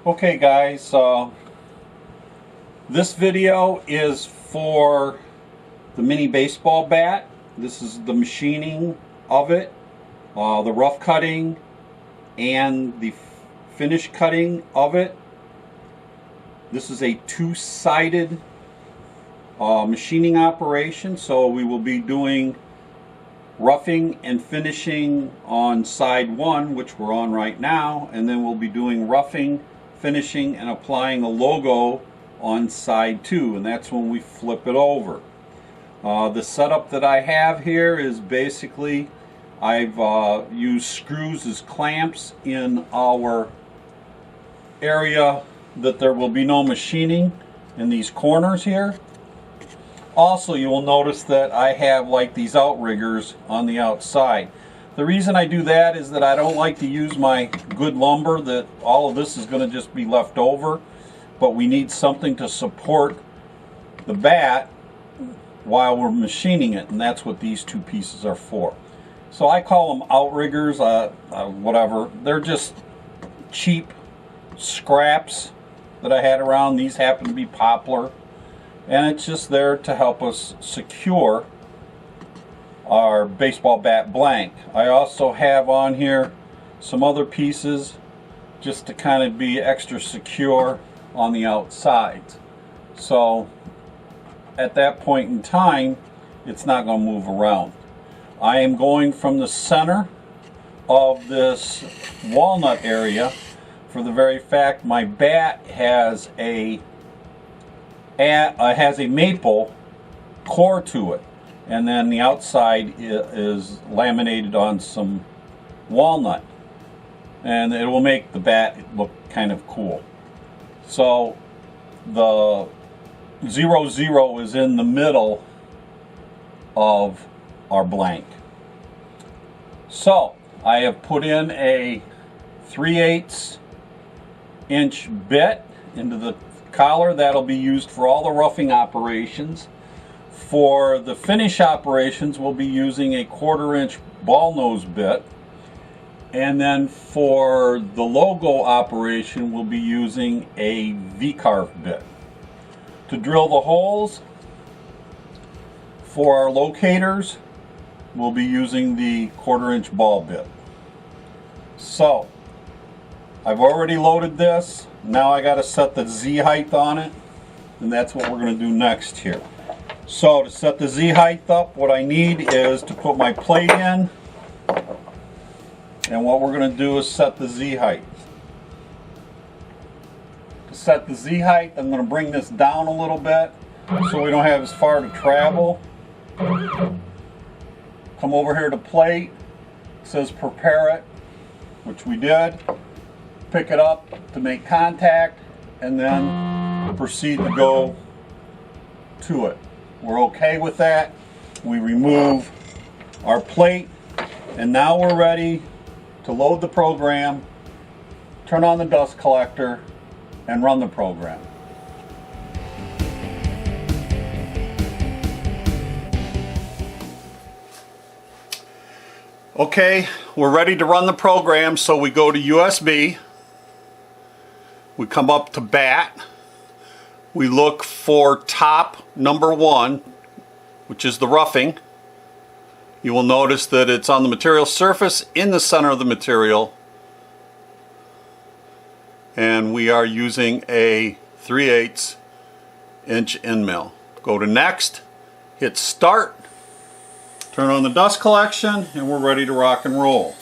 Okay guys, this video is for the mini baseball bat. This is the machining of it, the rough cutting and the finish cutting of it. This is a two-sided machining operation, so we will be doing roughing and finishing on side one, which we're on right now, and then we'll be doing roughing, finishing, and applying a logo on side two, and that's when we flip it over. The setup that I have here is basically I've used screws as clamps in our area that there will be no machining in these corners here. Also, you will notice that I have like these outriggers on the outside. The reason I do that is that I don't like to use my good lumber, that all of this is going to just be left over, but we need something to support the bat while we're machining it, and that's what these two pieces are for. So I call them outriggers, whatever. They're just cheap scraps that I had around. These happen to be poplar, and it's just there to help us secure our baseball bat blank. I also have on here some other pieces just to kind of be extra secure on the outsides. So at that point in time, it's not going to move around. I am going from the center of this walnut area for the very fact my bat has a maple core to it, and then the outside is laminated on some walnut, and it will make the bat look kind of cool. So the 00 is in the middle of our blank. So I have put in a 3/8 inch bit into the collar. That'll be used for all the roughing operations. For the finish operations, we'll be using a 1/4 inch ball nose bit, and then for the logo operation, we'll be using a V-carve bit. To drill the holes for our locators, we'll be using the 1/4 inch ball bit. So I've already loaded this. Now I got to set the Z height on it, and that's what we're going to do next here. So to set the Z height up, what I need is to put my plate in, and what we're going to do is set the Z height. To set the Z height, I'm going to bring this down a little bit so we don't have as far to travel. Come over here to plate. It says prepare it, which we did. Pick it up to make contact, and then proceed to go to it. We're okay with that. We remove our plate, and now we're ready to load the program, turn on the dust collector, and run the program. Okay, we're ready to run the program, so we go to USB. We come up to bat. We look for top number 1, which is the roughing. You will notice that it's on the material surface in the center of the material. And we are using a 3/8 inch end mill. Go to next, hit start, turn on the dust collection, and we're ready to rock and roll.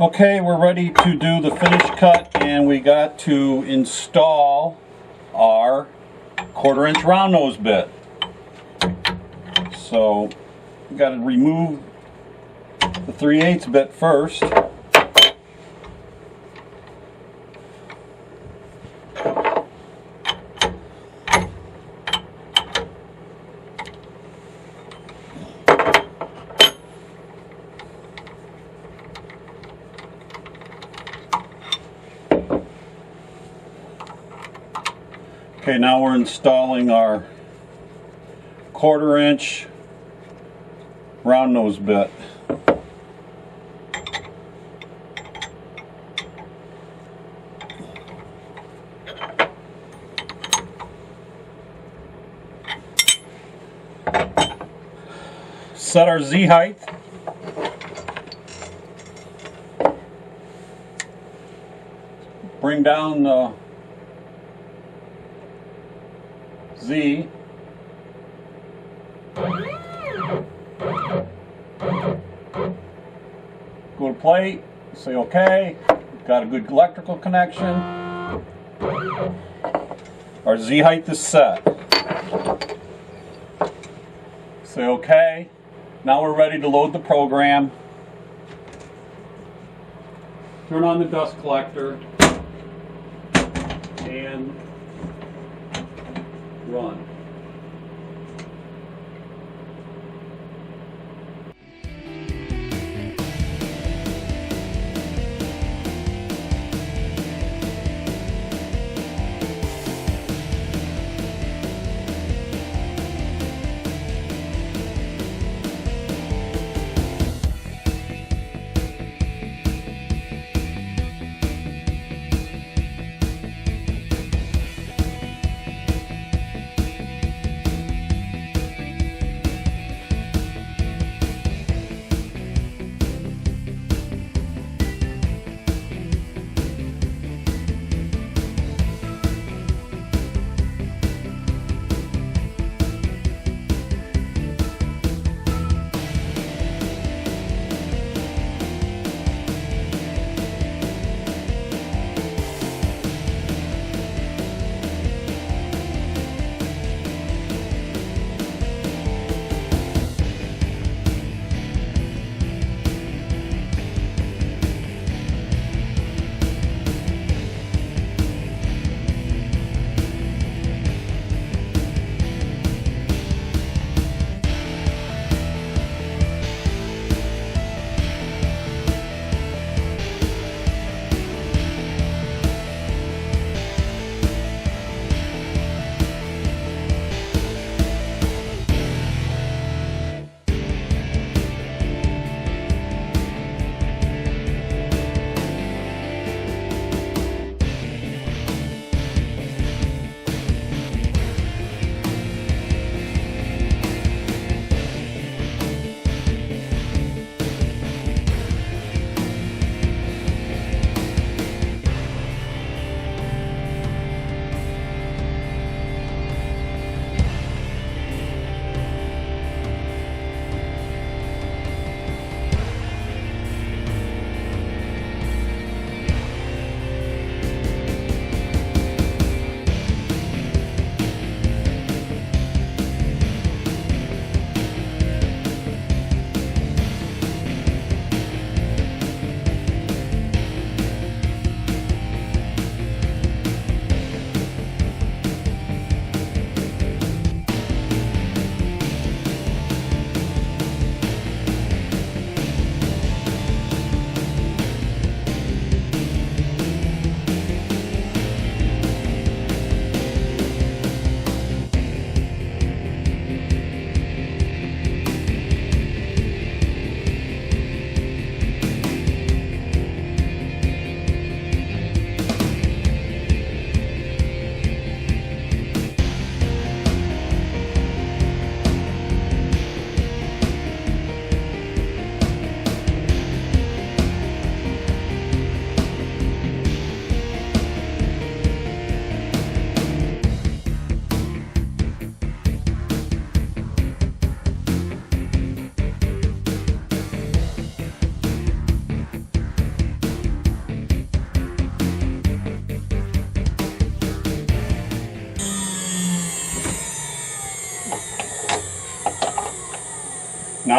Okay, we're ready to do the finish cut, and we got to install our 1/4 inch round nose bit. So we got to remove the 3/8 bit first. Okay, now we're installing our 1/4 inch round nose bit. Set our Z height. Bring down the Z. Go to plate, say OK. Got a good electrical connection. Our Z height is set. Say OK. Now we're ready to load the program. Turn on the dust collector and run.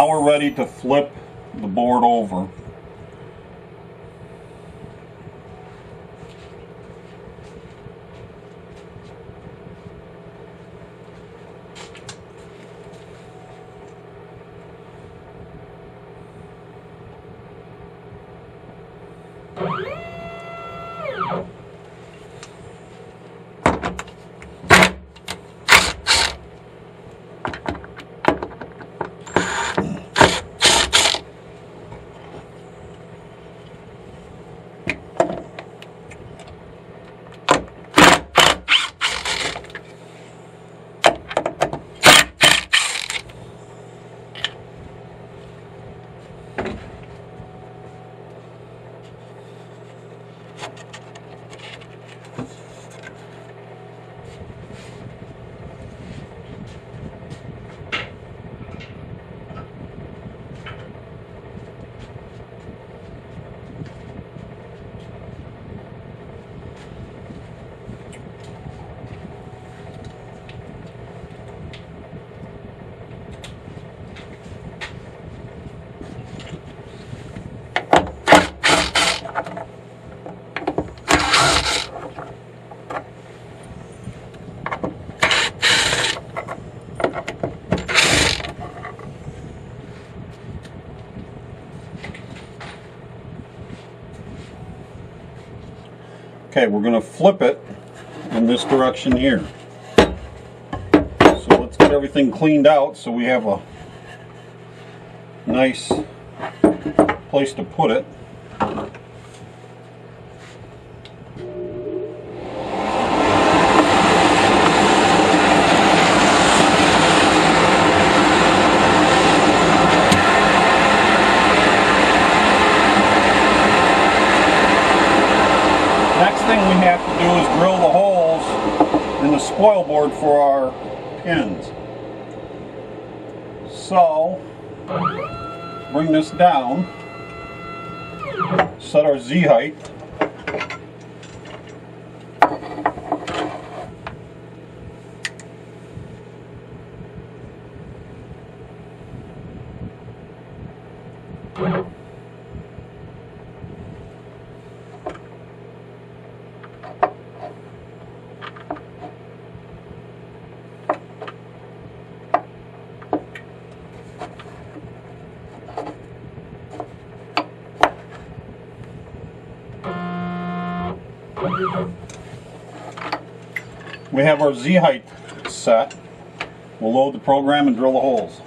Now we're ready to flip the board over. Okay, we're going to flip it in this direction here. So let's get everything cleaned out so we have a nice place to put it. Next thing we have to do is drill the holes in the spoil board for our pins. So, bring this down, set our Z height. We have our Z height set. We'll load the program and drill the holes.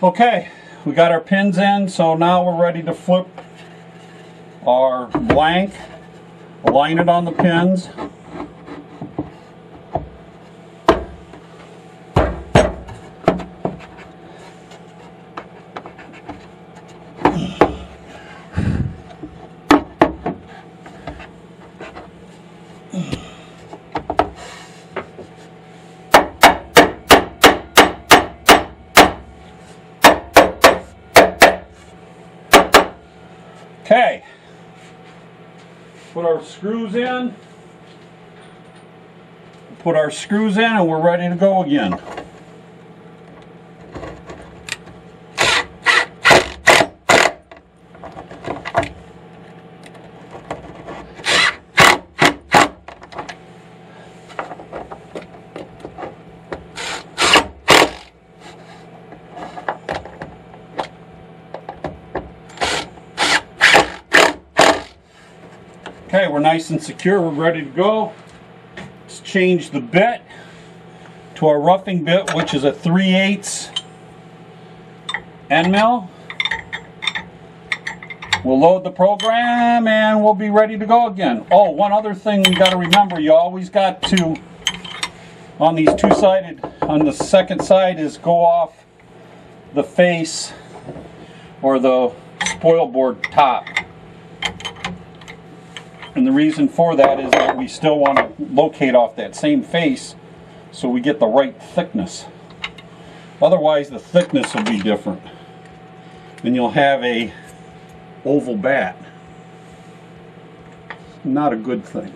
Okay, we got our pins in, so now we're ready to flip our blank, align it on the pins. Okay, put our screws in. Put our screws in and we're ready to go again. Okay, we're nice and secure, we're ready to go. Let's change the bit to our roughing bit, which is a 3/8 end mill. We'll load the program and we'll be ready to go again. Oh, one other thing you got to remember, you always got to, on these two-sided, on the second side is go off the face or the spoil board top. And the reason for that is that we still want to locate off that same face so we get the right thickness. Otherwise the thickness will be different and you'll have a oval bat. Not a good thing.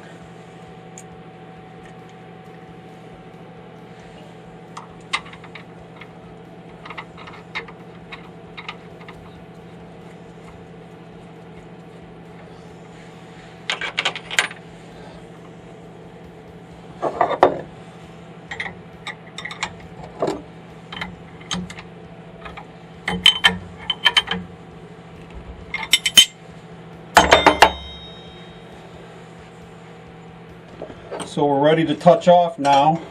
So we're ready to touch off now.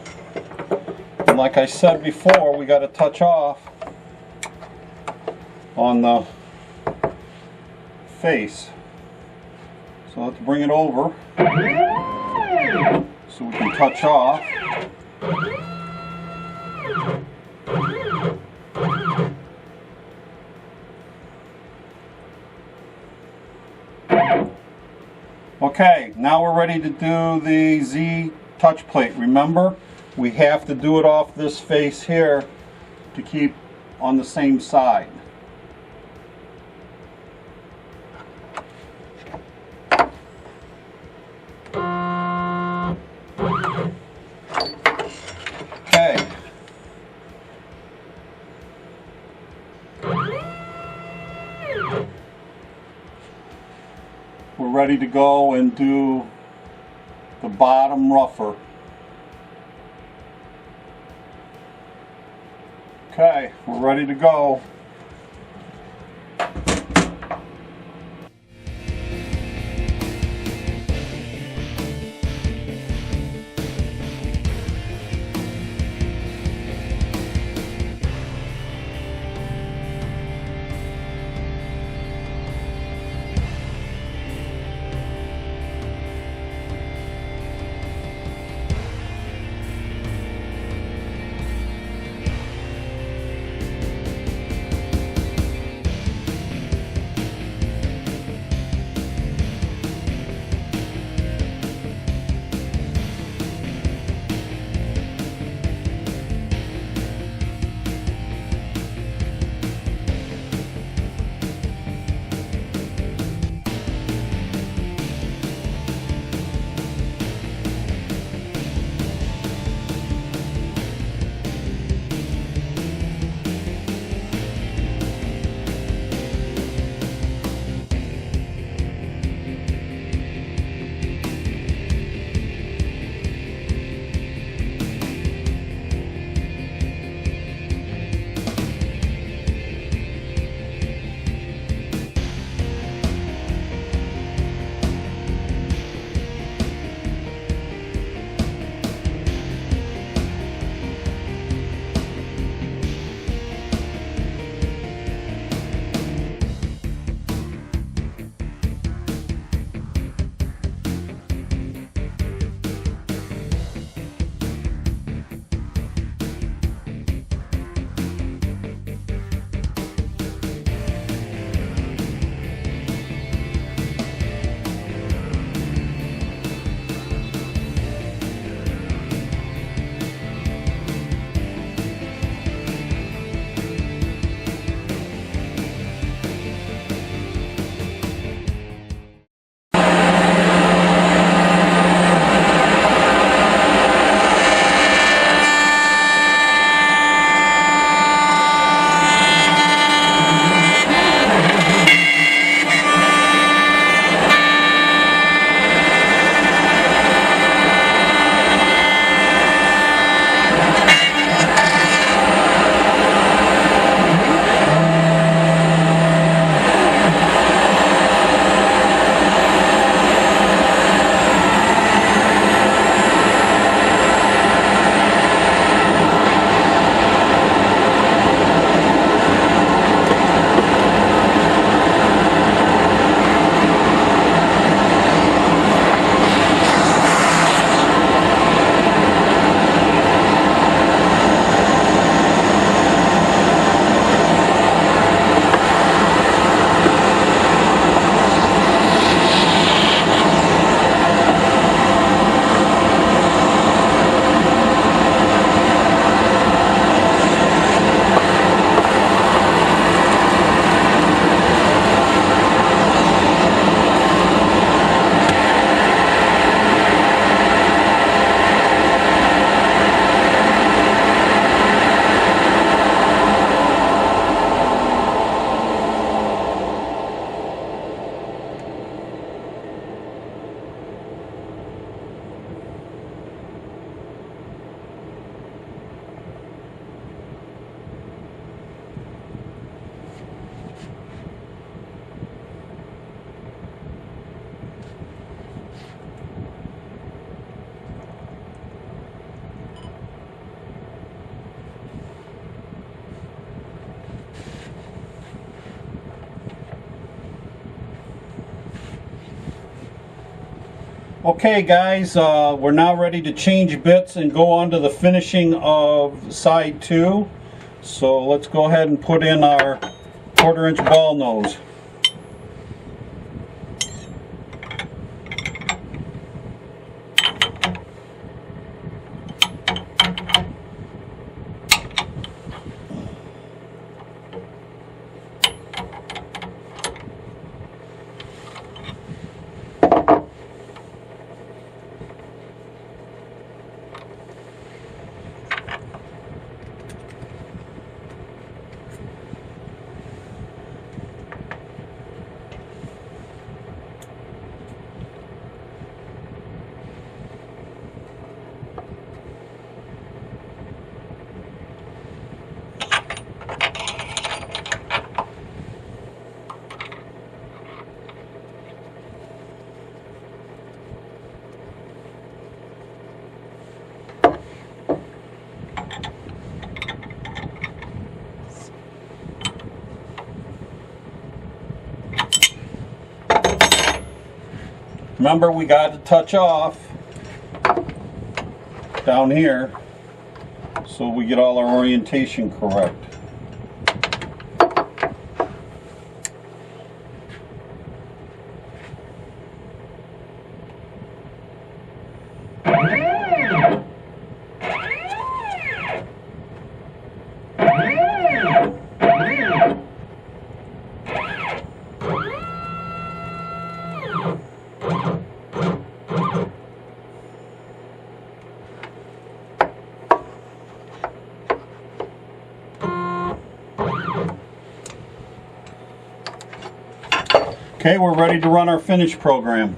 And like I said before, we got to touch off on the face. So let's bring it over so we can touch off. Okay, now we're ready to do the Z touch plate. Remember, we have to do it off this face here to keep on the same side. Okay. We're ready to go and do the bottom rougher. Okay, we're ready to go. Okay guys, we're now ready to change bits and go on to the finishing of side 2. So let's go ahead and put in our 1/4 inch ball nose. Remember, we got to touch off down here so we get all our orientation correct. Okay, we're ready to run our finish program.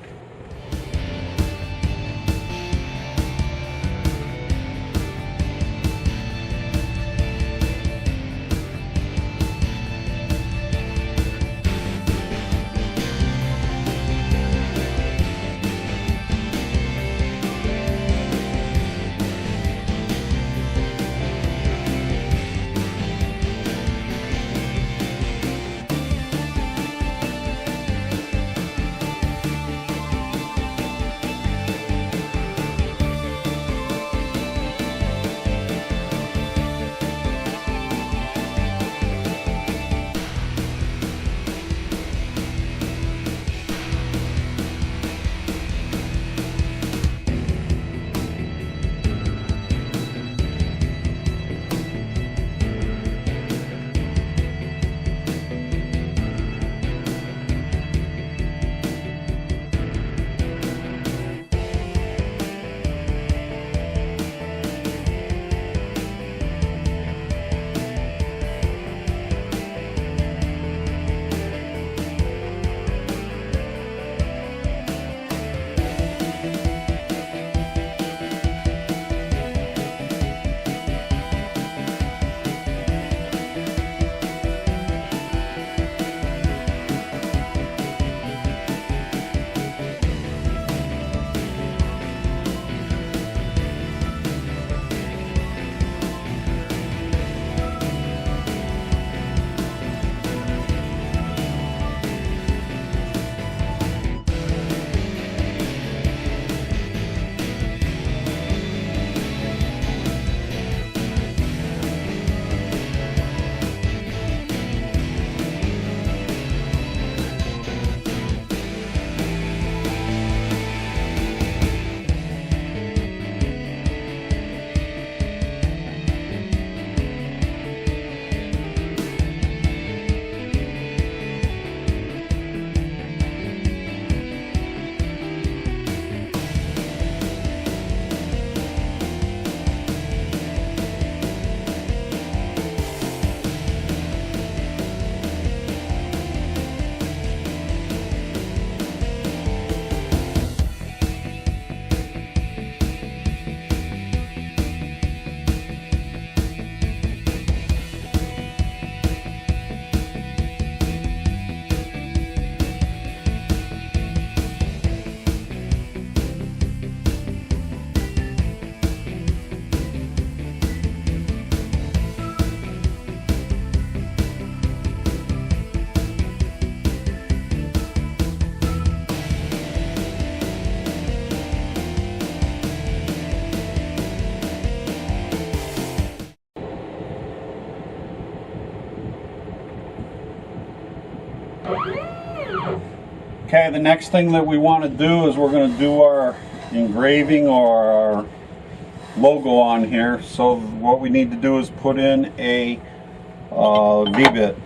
Okay, the next thing that we want to do is we're going to do our engraving or our logo on here. So what we need to do is put in a V-bit.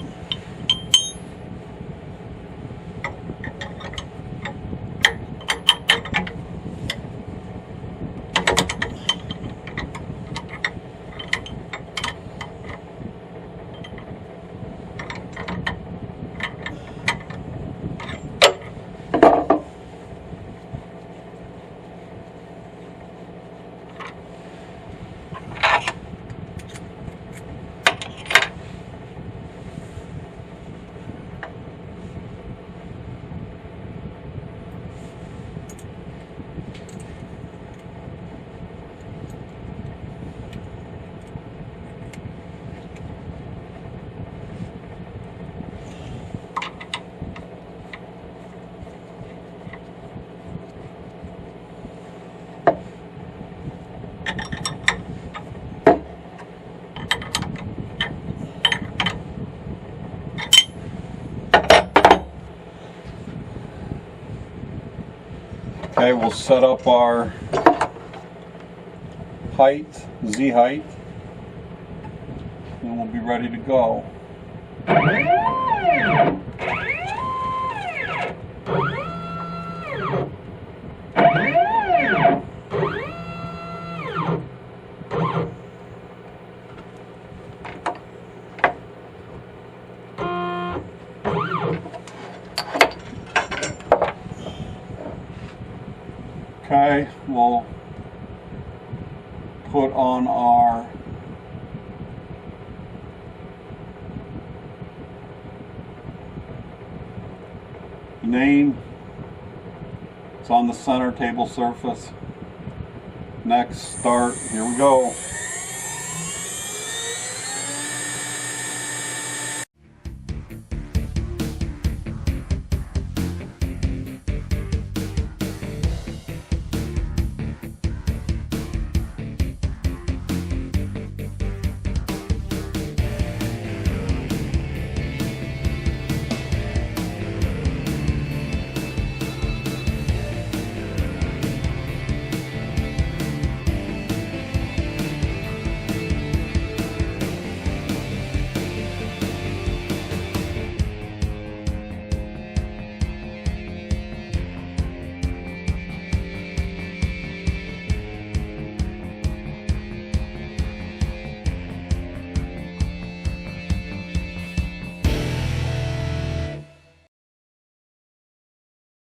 Okay, we'll set up our height, Z height, and we'll be ready to go. Okay, we'll put on our name. It's on the center table surface. Next, start. Here we go.